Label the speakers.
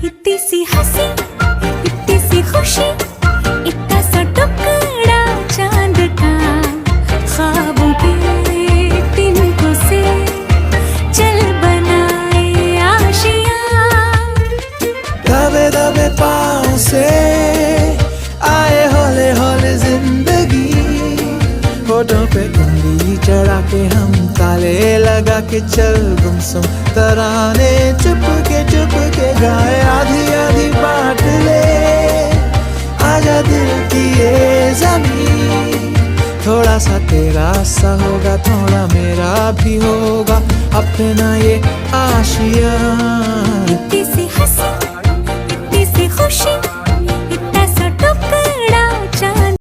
Speaker 1: इतनी सी हंसी, इतनी सी खुशी, इतना सा टुकड़ा चांद का, ख्वाबों के तिनकों से चल बनाए आशियां।
Speaker 2: दबे दबे पाँव से आए हौले हौले जिंदगी, होठों पे उंगली चढ़ा के हम ताले लगा के चल गुमसुम तराने चुप के गाए। आधी आधी बांट ले आजा दिल की ये ज़मीन, थोड़ा सा तेरा सा होगा थोड़ा मेरा भी होगा अपना ये आशियाँ।
Speaker 1: इतनी सी हंसी, इतनी सी खुशी,